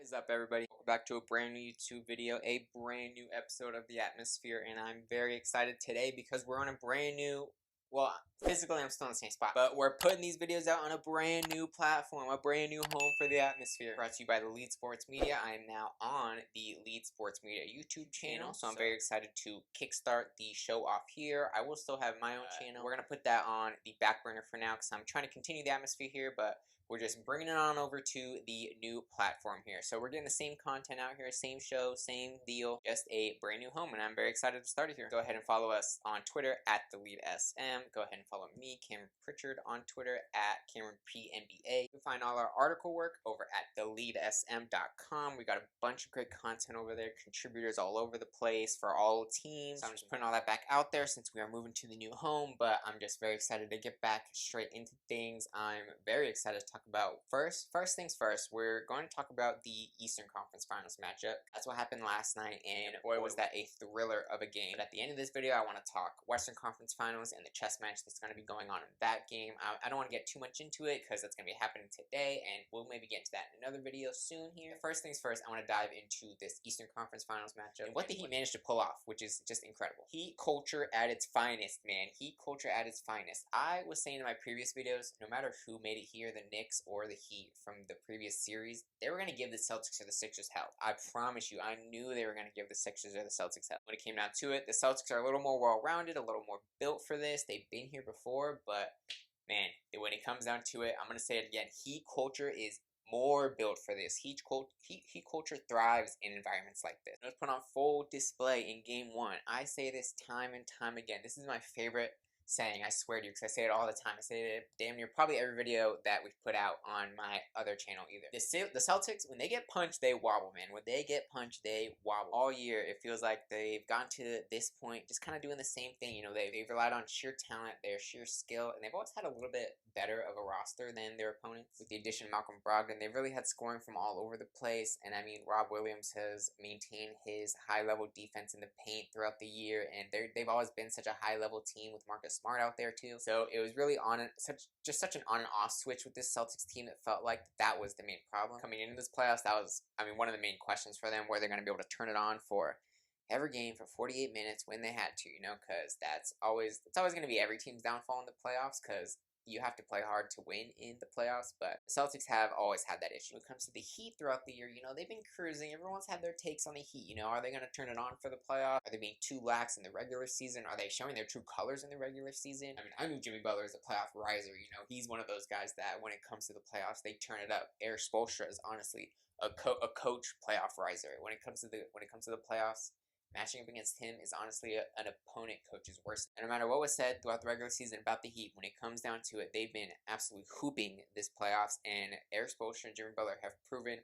What is up, everybody? Welcome back to a brand new YouTube video, a brand new episode of The Atmosphere, and I'm very excited today because we're on a brand new, well, physically I'm still in the same spot, but we're putting these videos out on a brand new platform, a brand new home for The Atmosphere. Brought to you by the Lead Sports Media. I am now on the Lead Sports Media YouTube channel, so I'm very excited to kickstart the show off here. I will still have my own channel. We're going to put that on the back burner for now because I'm trying to continue The Atmosphere here, but we're just bringing it on over to the new platform here. So we're getting the same content out here, same show, same deal, just a brand new home, and I'm very excited to start it here. Go ahead and follow us on Twitter at TheLeadSM. Go ahead and follow me, Cameron Prichard, on Twitter at CameronPNBA. You can find all our article work over at TheLeadSM.com. We got a bunch of great content over there, contributors all over the place for all teams. So I'm just putting all that back out there since we are moving to the new home, but I'm just very excited to get back straight into things. I'm very excited to talk about first things first. We're going to talk about the Eastern Conference Finals matchup. That's what happened last night, and boy was that a thriller of a game. But at the end of this video, I want to talk Western Conference Finals and the chess match that's going to be going on in that game. I don't want to get too much into it because that's going to be happening today, and we'll maybe get into that in another video soon here. First things first, I want to dive into this Eastern Conference Finals matchup and what the Heat managed to pull off, which is just incredible. Heat culture at its finest, man. Heat culture at its finest. I was saying in my previous videos, no matter who made it here, the Knicks or the Heat from the previous series, they were going to give the Celtics or the Sixers hell. I promise you, I knew they were going to give the Sixers or the Celtics hell. When it came down to it, the Celtics are a little more well-rounded, a little more built for this. They've been here before, but man, when it comes down to it, I'm going to say it again, Heat culture is more built for this. Heat culture thrives in environments like this. It was put on full display in Game 1. I say this time and time again. This is my favorite saying, I swear to you, because I say it all the time. I say it damn near probably every video that we've put out on my other channel either. The Celtics, when they get punched, they wobble, man. When they get punched, they wobble. All year, it feels like they've gotten to this point, just kind of doing the same thing. You know, they've relied on sheer talent, their sheer skill, and they've always had a little bit better of a roster than their opponents. With the addition of Malcolm Brogdon, they've really had scoring from all over the place, and I mean, Rob Williams has maintained his high-level defense in the paint throughout the year, and they've always been such a high-level team with Marcus Smart out there too. So it was really such an on and off switch with this Celtics team that felt like that was the main problem coming into this playoffs. That was, I mean, one of the main questions for them, where they're going to be able to turn it on for every game for 48 minutes when they had to, you know, because it's always going to be every team's downfall in the playoffs, because you have to play hard to win in the playoffs, but the Celtics have always had that issue. When it comes to the Heat throughout the year, you know, they've been cruising. Everyone's had their takes on the Heat. You know, are they going to turn it on for the playoffs? Are they being too lax in the regular season? Are they showing their true colors in the regular season? I mean, I knew Jimmy Butler is a playoff riser. You know, he's one of those guys that when it comes to the playoffs, they turn it up. Eric Spoelstra is honestly a coach playoff riser. When it comes to the playoffs, matching up against him is honestly an opponent coach's worst. And no matter what was said throughout the regular season about the Heat, when it comes down to it, they've been absolutely hooping this playoffs, and Eric Spoelstra and Jimmy Butler have proven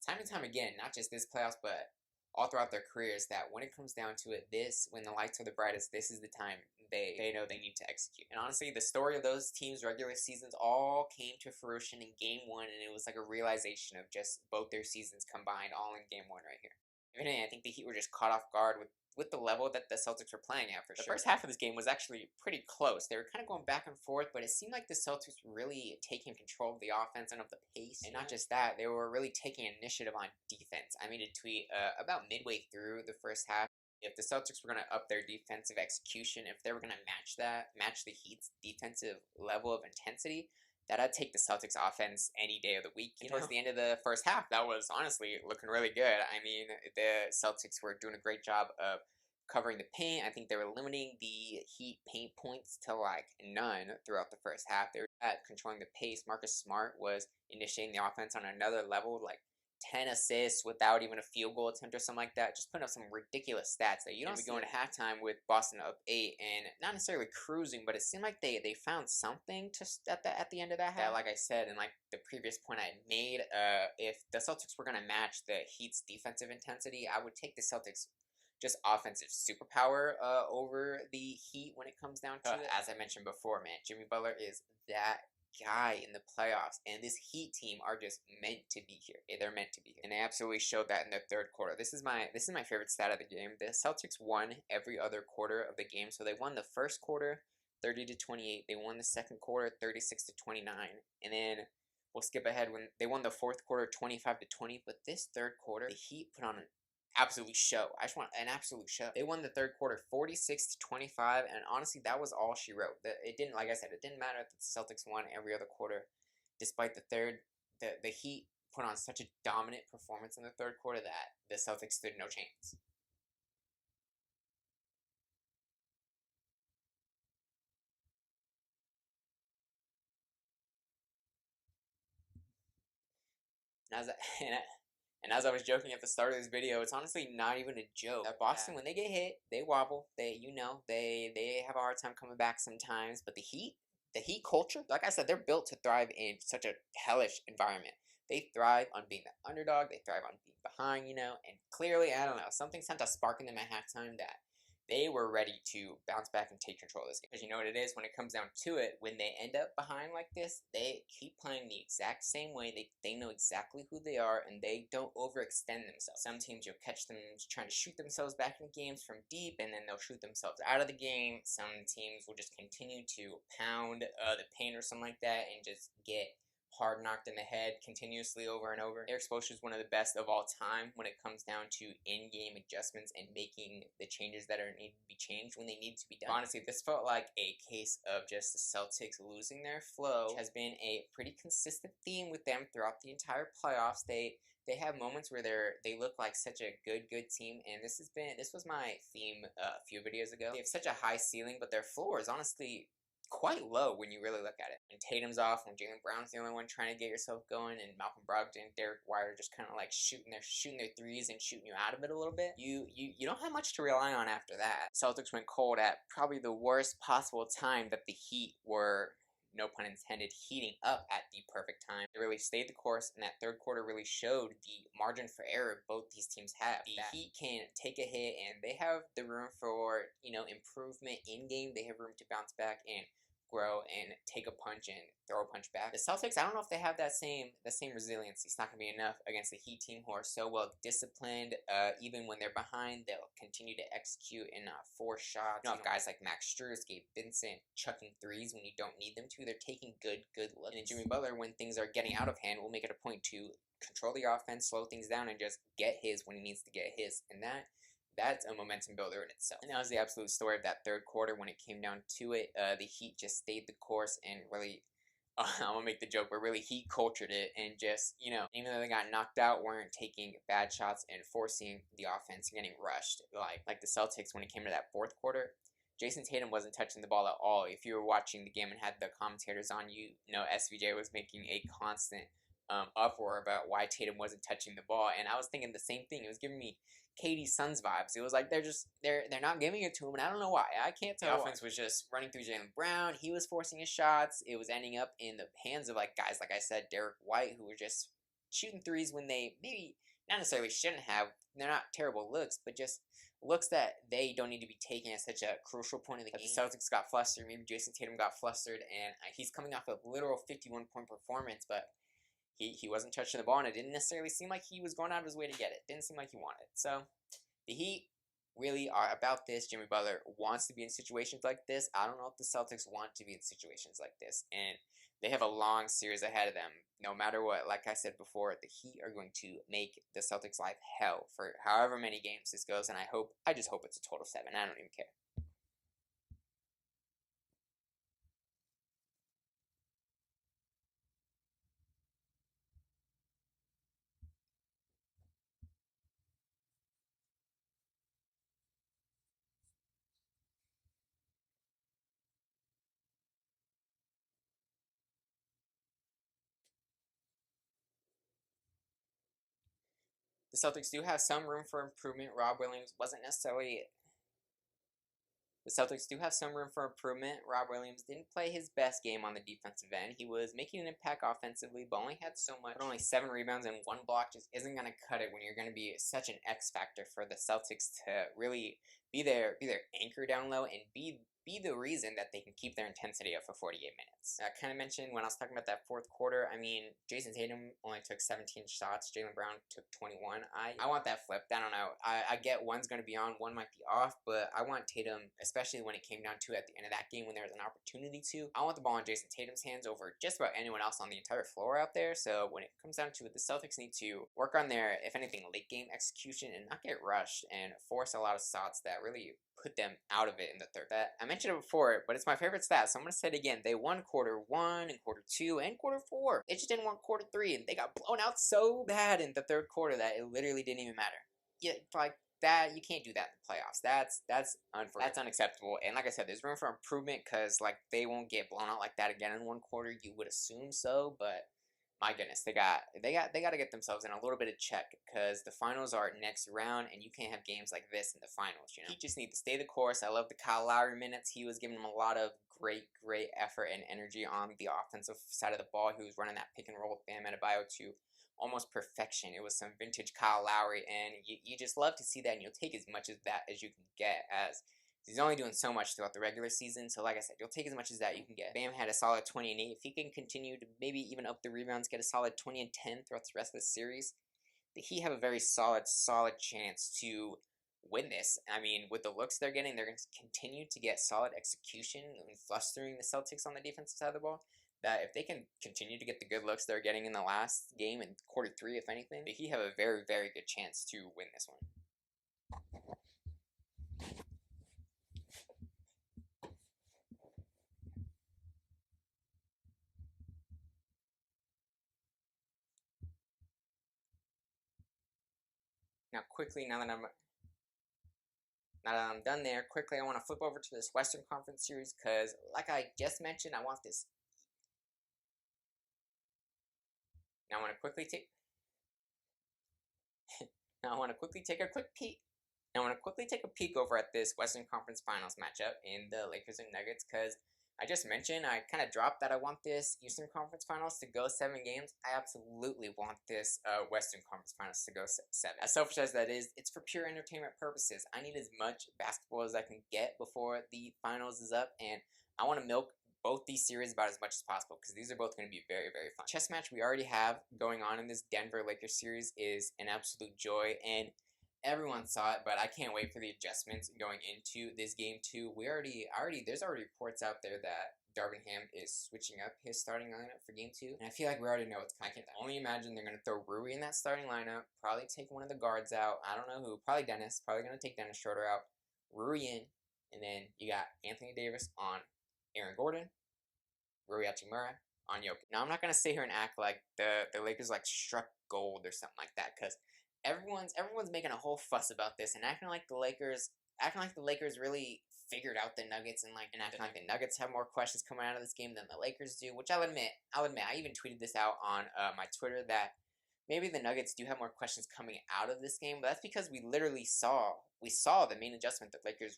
time and time again, not just this playoffs, but all throughout their careers, that when it comes down to it, when the lights are the brightest, this is the time they know they need to execute. And honestly, the story of those teams' regular seasons all came to fruition in Game 1, and it was like a realization of just both their seasons combined all in Game 1 right here. I think the Heat were just caught off guard with the level that the Celtics were playing at for sure. The first half of this game was actually pretty close. They were kind of going back and forth, but it seemed like the Celtics were really taking control of the offense and of the pace. And not just that, they were really taking initiative on defense. I made a tweet about midway through the first half. If the Celtics were going to up their defensive execution, if they were going to match the Heat's defensive level of intensity, that I'd take the Celtics offense any day of the week. Towards the end of the first half, that was honestly looking really good. I mean, the Celtics were doing a great job of covering the paint. I think they were limiting the Heat paint points to like none throughout the first half. They were controlling the pace. Marcus Smart was initiating the offense on another level, like 10 assists without even a field goal attempt or something like that. Just putting up some ridiculous stats that you don't see. Going to halftime with Boston up 8 and not necessarily cruising, but it seemed like they found something at the end of that half. Like I said, and like the previous point I made, if the Celtics were going to match the Heat's defensive intensity, I would take the Celtics just offensive superpower over the Heat when it comes down to it. As I mentioned before, man, Jimmy Butler is that guy in the playoffs, and this Heat team are just meant to be here. They're meant to be here, and they absolutely showed that in the third quarter. This is my favorite stat of the game. The Celtics won every other quarter of the game, so they won the first quarter 30-28. They won the second quarter 36-29, and then we'll skip ahead when they won the fourth quarter 25-20, but this third quarter, the Heat put on an absolute show. I just want an absolute show. They won the third quarter 46-25, and honestly, that was all she wrote. It didn't, like I said, it didn't matter that the Celtics won every other quarter. Despite the Heat put on such a dominant performance in the third quarter that the Celtics stood no chance. And as I, and as I was joking at the start of this video, it's honestly not even a joke. Boston, when they get hit, they wobble. They have a hard time coming back sometimes. But the Heat culture, like I said, they're built to thrive in such a hellish environment. They thrive on being the underdog. They thrive on being behind, and clearly, I don't know, something sent a spark in them at halftime that they were ready to bounce back and take control of this game. Because you know what it is, when it comes down to it, when they end up behind like this, they keep playing the exact same way. They know exactly who they are, and they don't overextend themselves. Some teams, you'll catch them trying to shoot themselves back in games from deep, and then they'll shoot themselves out of the game. Some teams will just continue to pound the paint or something like that and just get hard knocked in the head continuously over and over. Their exposure is one of the best of all time when it comes down to in-game adjustments and making the changes that are need to be changed when they need to be done. Honestly, this felt like a case of just the Celtics losing their flow, which has been a pretty consistent theme with them throughout the entire playoffs. They have moments where they look like such a good team, and this was my theme a few videos ago. They have such a high ceiling, but their floor is honestly quite low when you really look at it. When Tatum's off, when Jaylen Brown's the only one trying to get yourself going, and Malcolm Brogdon, Derek White are just kind of like shooting their threes and shooting you out of it a little bit, you don't have much to rely on after that. Celtics went cold at probably the worst possible time that the Heat were, no pun intended, heating up at the perfect time. They really stayed the course, and that third quarter really showed the margin for error both these teams have. The Heat can take a hit, and they have the room for, improvement in game. They have room to bounce back and grow and take a punch and throw a punch back. The Celtics, I don't know if they have that same resilience. It's not going to be enough against the Heat team, who are so well disciplined. Even when they're behind, they'll continue to execute and force shots. Guys like Max Strus, Gabe Vincent chucking threes when you don't need them to. They're taking good looks. And Jimmy Butler, when things are getting out of hand, will make it a point to control the offense, slow things down, and just get his when he needs to get his. And that's a momentum builder in itself. And that was the absolute story of that third quarter. When it came down to it, the Heat just stayed the course and really, I'm going to make the joke, but really Heat cultured it, and just, even though they got knocked out, weren't taking bad shots and forcing the offense and getting rushed. Like the Celtics, when it came to that fourth quarter, Jason Tatum wasn't touching the ball at all. If you were watching the game and had the commentators on, SVJ was making a constant uproar about why Tatum wasn't touching the ball, and I was thinking the same thing. It was giving me KD Suns vibes. It was like they're not giving it to him, and I don't know why. I can't tell. The offense was just running through Jaylen Brown. He was forcing his shots. It was ending up in the hands of guys like I said, Derek White, who were just shooting threes when they maybe not necessarily shouldn't have. They're not terrible looks, but just looks that they don't need to be taken at such a crucial point of the game. The Celtics got flustered. Maybe Jason Tatum got flustered, and he's coming off a literal 51-point performance, but he wasn't touching the ball, and it didn't necessarily seem like he was going out of his way to get it. Didn't seem like he wanted. So the Heat really are about this. Jimmy Butler wants to be in situations like this. I don't know if the Celtics want to be in situations like this, and they have a long series ahead of them. No matter what, like I said before, the Heat are going to make the Celtics' life hell for however many games this goes, and I just hope it's a total 7. I don't even care. The Celtics do have some room for improvement. Rob Williams wasn't necessarily... The Celtics do have some room for improvement. Rob Williams didn't play his best game on the defensive end. He was making an impact offensively, but only had so much. But only 7 rebounds and 1 block just isn't going to cut it when you're going to be such an X factor for the Celtics to really be their anchor down low and be the reason that they can keep their intensity up for 48 minutes. offense. I kind of mentioned when I was talking about that fourth quarter, I mean, Jason Tatum only took 17 shots. Jaylen Brown took 21. I want that flipped. I don't know. I get one's going to be on, one might be off, but I want Tatum, especially when it came down to at the end of that game when there was an opportunity to. I want the ball in Jason Tatum's hands over just about anyone else on the entire floor out there. So when it comes down to it, the Celtics need to work on their, if anything, late game execution and not get rushed and force a lot of shots that really put them out of it in the third. That I mentioned it before, but it's my favorite stat, so I'm going to say it again. They won quarter 1 and quarter 2 and quarter 4. They just didn't win quarter 3, and they got blown out so bad in the third quarter that it literally didn't even matter. Yeah, like that, you can't do that in the playoffs. That's unacceptable. And like I said, there's room for improvement because like they won't get blown out like that again in one quarter. You would assume so, but my goodness, they got to get themselves in a little bit of check because the finals are next round, and you can't have games like this in the finals. You know, he just needs to stay the course. I love the Kyle Lowry minutes. He was giving them a lot of great effort and energy on the offensive side of the ball. He was running that pick and roll with Bam Adebayo to almost perfection. It was some vintage Kyle Lowry, and you just love to see that, and you'll take as much of that as you can get, as he's only doing so much throughout the regular season. So like I said, you'll take as much as that you can get. Bam had a solid 20 and 8. If he can continue to maybe even up the rebounds, get a solid 20 and 10 throughout the rest of the series, he have a very solid chance to win this. I mean, with the looks they're getting, they're going to continue to get solid execution and flustering the Celtics on the defensive side of the ball. That if they can continue to get the good looks they're getting in the last game in quarter 3, if anything, he have a very good chance to win this one. Now quickly, now that I'm done there, quickly I want to flip over to this Western Conference series because, like I just mentioned, I want this. Now I want to quickly take. Now I want to quickly take a quick peek. Now I want to quickly take a peek over at this Western Conference Finals matchup in the Lakers and Nuggets because I just mentioned I kind of dropped that I want this Eastern Conference Finals to go 7 games. I absolutely want this Western Conference Finals to go 7. As selfish as that is, it's for pure entertainment purposes. I need as much basketball as I can get before the finals is up, and I want to milk both these series about as much as possible because these are both going to be very fun. The chess match we already have going on in this Denver Lakers series is an absolute joy, and everyone saw it, but I can't wait for the adjustments going into this game too. There's already reports out there that Darvin Ham is switching up his starting lineup for game 2, and I feel like we already know what's coming. I can only imagine they're going to throw Rui in that starting lineup, probably take one of the guards out. I don't know who, probably Dennis, probably going to take Dennis Schroeder out, Rui in, and then you got Anthony Davis on Aaron Gordon, Rui Hachimura on Jokic. Now, I'm not going to sit here and act like the Lakers like struck gold or something like that because everyone's making a whole fuss about this and acting like the Lakers really figured out the Nuggets and acting like the Nuggets have more questions coming out of this game than the Lakers do, which I'll admit. I even tweeted this out on my Twitter that maybe the Nuggets do have more questions coming out of this game, but that's because we literally saw the main adjustment that Lakers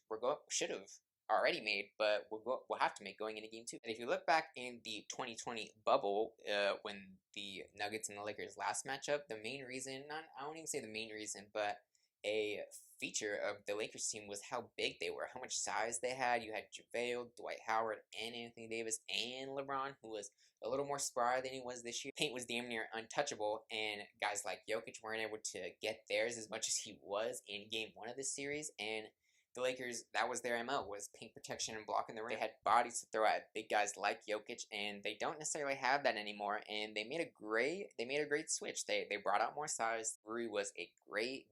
should have already made, but we'll have to make going into game 2. And if you look back in the 2020 bubble, when the Nuggets and the Lakers last matchup, the main reason, I won't even say the main reason, but a feature of the Lakers team was how big they were, how much size they had. You had JaVale, Dwight Howard, and Anthony Davis, and LeBron, who was a little more spry than he was this year. Paint was damn near untouchable, and guys like Jokic weren't able to get theirs as much as he was in game 1 of this series, and the Lakers, that was their MO, was paint protection and blocking the rim. They had bodies to throw at big guys like Jokic, and they don't necessarily have that anymore. And they made a great switch. They brought out more size. Rui was a great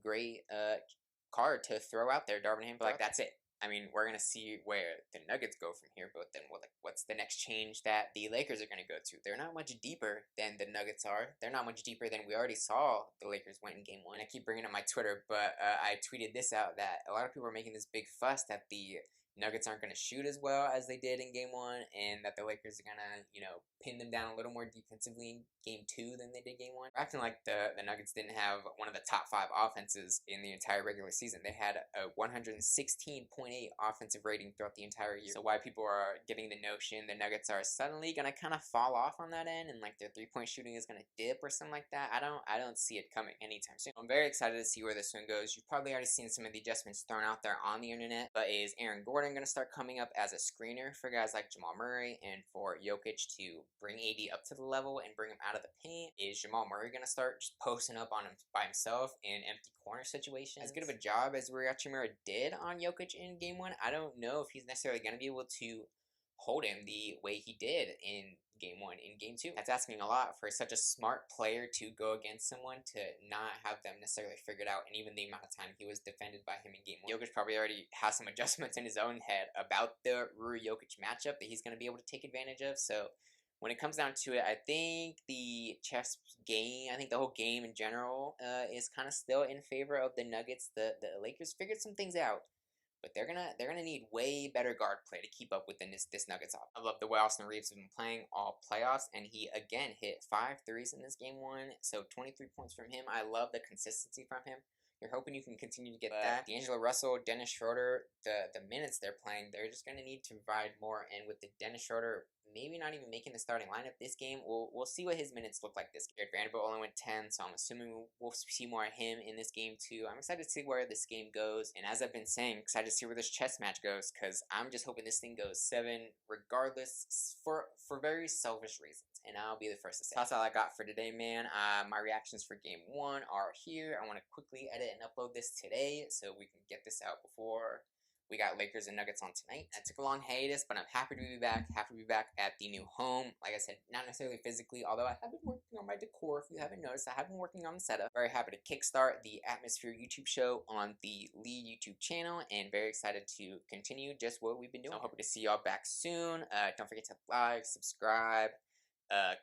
card to throw out there. Darvin Ham, like that's it. I mean, we're gonna see where the Nuggets go from here, but then what's the next change that the Lakers are gonna go to? They're not much deeper than the Nuggets are. They're not much deeper than we already saw the Lakers went in game 1. I keep bringing up my Twitter, but I tweeted this out that a lot of people are making this big fuss that the Nuggets aren't going to shoot as well as they did in game 1, and that the Lakers are going to, pin them down a little more defensively in game 2 than they did game 1. Acting like the Nuggets didn't have one of the top 5 offenses in the entire regular season. They had a 116.8 offensive rating throughout the entire year. So why people are getting the notion the Nuggets are suddenly going to kind of fall off on that end and their 3-point shooting is going to dip or something like that, I don't see it coming anytime soon. I'm very excited to see where this one goes. You've probably already seen some of the adjustments thrown out there on the internet, but is Aaron Gordon Harden going to start coming up as a screener for guys like Jamal Murray and for Jokic to bring AD up to the level and bring him out of the paint? Is Jamal Murray going to start just posting up on him by himself in empty corner situations? As good of a job as Rui Hachimura did on Jokic in Game 1, I don't know if he's necessarily going to be able to hold him the way he did in Game 1. In Game 2, that's asking a lot for such a smart player to go against someone to not have them necessarily figured out, and even the amount of time he was defended by him in Game 1. Jokic probably already has some adjustments in his own head about the Rui-Jokic matchup that he's going to be able to take advantage of, so when it comes down to it, I think the chess game, I think the whole game in general is kind of still in favor of the Nuggets. The Lakers figured some things out, but they're gonna need way better guard play to keep up with this Nuggets off. I love the way Austin Reeves has been playing all playoffs, and he again hit 5 threes in this Game 1, so 23 points from him. I love the consistency from him. You're hoping you can continue to get that. D'Angelo Russell, Dennis Schroeder, the minutes they're playing, they're just gonna need to provide more, and with the Dennis Schroeder maybe not even making the starting lineup this game, we'll see what his minutes look like this game. Vanderbilt only went 10, so I'm assuming we'll see more of him in this game too. I'm excited to see where this game goes, and as I've been saying, excited to see where this chess match goes, because I'm just hoping this thing goes 7 regardless, for very selfish reasons, and I'll be the first to say. That's all I got for today, man. My reactions for Game 1 are here. I want to quickly edit and upload this today so we can get this out before we got Lakers and Nuggets on tonight. I took a long hiatus, but I'm happy to be back. Happy to be back at the new home. Like I said, not necessarily physically, although I have been working on my decor. If you haven't noticed, I have been working on the setup. Very happy to kickstart the Atmosphere YouTube show on the Lee YouTube channel, and very excited to continue just what we've been doing. So I'm hoping to see y'all back soon. Don't forget to like, subscribe,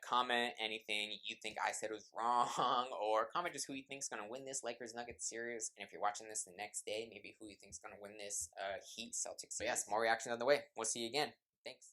comment anything you think I said was wrong, or comment just who you think's gonna win this Lakers-Nuggets series, and if you're watching this the next day, maybe who you think's gonna win this Heat-Celtics series. But yes, more reactions on the way. We'll see you again. Thanks.